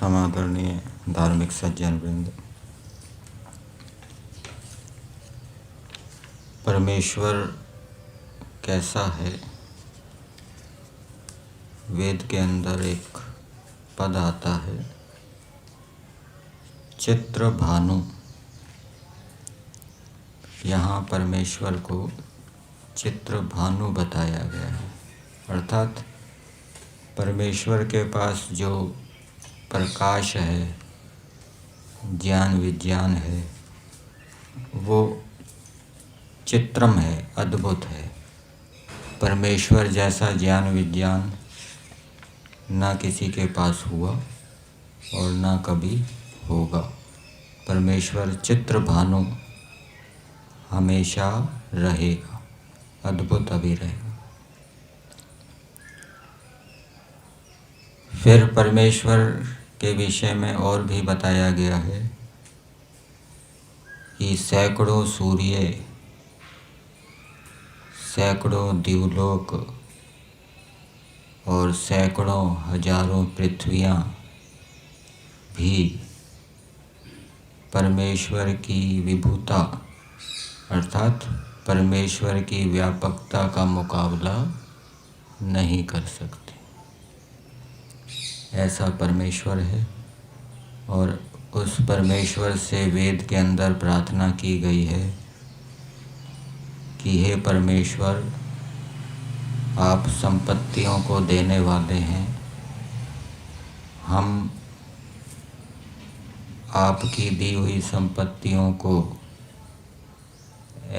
समादरणीय धार्मिक सज्जन वृंद, परमेश्वर कैसा है। वेद के अंदर एक पद आता है, चित्र भानु। यहाँ परमेश्वर को चित्र भानु बताया गया है, अर्थात परमेश्वर के पास जो प्रकाश है, ज्ञान विज्ञान है, वो चित्रम है, अद्भुत है। परमेश्वर जैसा ज्ञान विज्ञान ना किसी के पास हुआ और ना कभी होगा। परमेश्वर चित्र भानु हमेशा रहेगा, अद्भुत अभी रहेगा। फिर परमेश्वर के विषय में और भी बताया गया है कि सैकड़ों सूर्य, सैकड़ों दिवलोक और सैकड़ों हजारों पृथ्वियाँ भी परमेश्वर की विभुता अर्थात परमेश्वर की व्यापकता का मुकाबला नहीं कर सकते। ऐसा परमेश्वर है और उस परमेश्वर से वेद के अंदर प्रार्थना की गई है कि हे परमेश्वर, आप संपत्तियों को देने वाले हैं, हम आपकी दी हुई संपत्तियों को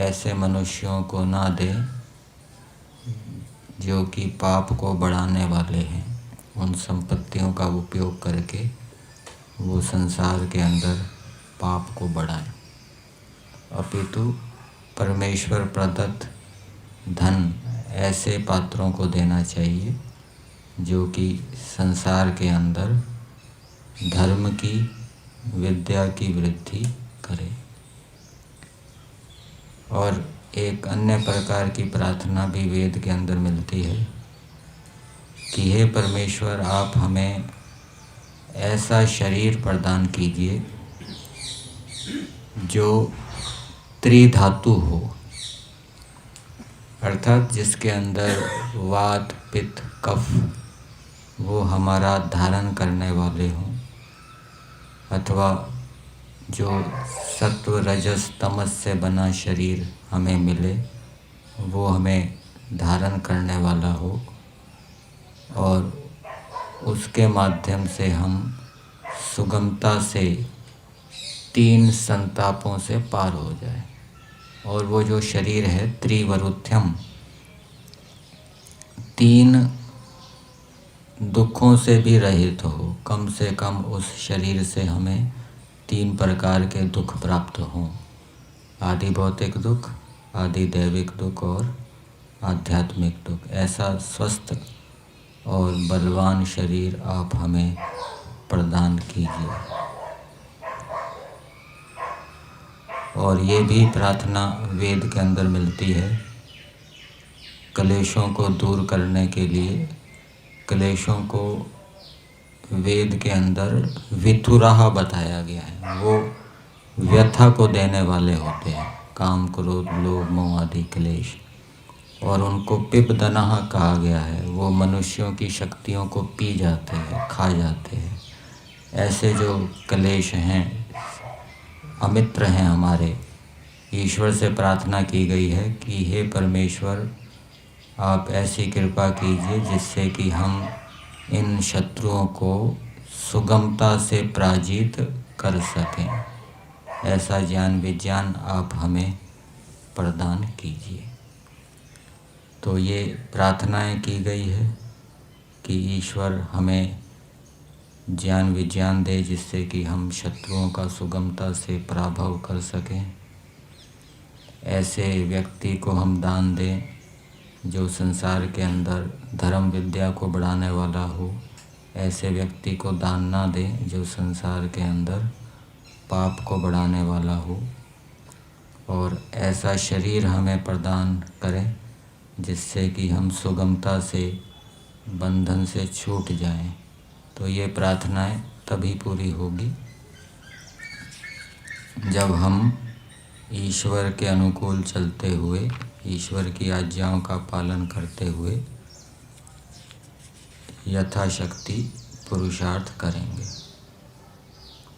ऐसे मनुष्यों को ना दें जो कि पाप को बढ़ाने वाले हैं। उन संपत्तियों का उपयोग करके वो संसार के अंदर पाप को बढ़ाएं, अपितु परमेश्वर प्रदत्त धन ऐसे पात्रों को देना चाहिए जो कि संसार के अंदर धर्म की, विद्या की वृद्धि करे। और एक अन्य प्रकार की प्रार्थना भी वेद के अंदर मिलती है कि हे परमेश्वर, आप हमें ऐसा शरीर प्रदान कीजिए जो त्रिधातु हो, अर्थात जिसके अंदर वात, पित्त, कफ वो हमारा धारण करने वाले हों, अथवा जो सत्व, रजस, तमस से बना शरीर हमें मिले वो हमें धारण करने वाला हो और उसके माध्यम से हम सुगमता से 3 संतापों से पार हो जाए। और वो जो शरीर है त्रिवरुथ्यम, 3 दुखों से भी रहित हो। कम से कम उस शरीर से हमें 3 प्रकार के दुख प्राप्त हों, आदि भौतिक दुख, आदि दैविक दुख और आध्यात्मिक दुख। ऐसा स्वस्थ और बलवान शरीर आप हमें प्रदान कीजिए। और ये भी प्रार्थना वेद के अंदर मिलती है, क्लेशों को दूर करने के लिए। क्लेशों को वेद के अंदर विथुराह बताया गया है, वो व्यथा को देने वाले होते हैं, काम, क्रोध, लोभ, मोह आदि क्लेश। और उनको पिबदनाह कहा गया है, वो मनुष्यों की शक्तियों को पी जाते हैं, खा जाते हैं। ऐसे जो क्लेश हैं, अमित्र हैं हमारे, ईश्वर से प्रार्थना की गई है कि हे परमेश्वर, आप ऐसी कृपा कीजिए जिससे कि हम इन शत्रुओं को सुगमता से पराजित कर सकें। ऐसा ज्ञान विज्ञान आप हमें प्रदान कीजिए। तो ये प्रार्थनाएं की गई है कि ईश्वर हमें ज्ञान विज्ञान दे जिससे कि हम शत्रुओं का सुगमता से पराभव कर सकें। ऐसे व्यक्ति को हम दान दें जो संसार के अंदर धर्म विद्या को बढ़ाने वाला हो। ऐसे व्यक्ति को दान ना दें जो संसार के अंदर पाप को बढ़ाने वाला हो। और ऐसा शरीर हमें प्रदान करें जिससे कि हम सुगमता से बंधन से छूट जाएं। तो ये प्रार्थनाएं तभी पूरी होगी जब हम ईश्वर के अनुकूल चलते हुए, ईश्वर की आज्ञाओं का पालन करते हुए यथाशक्ति पुरुषार्थ करेंगे।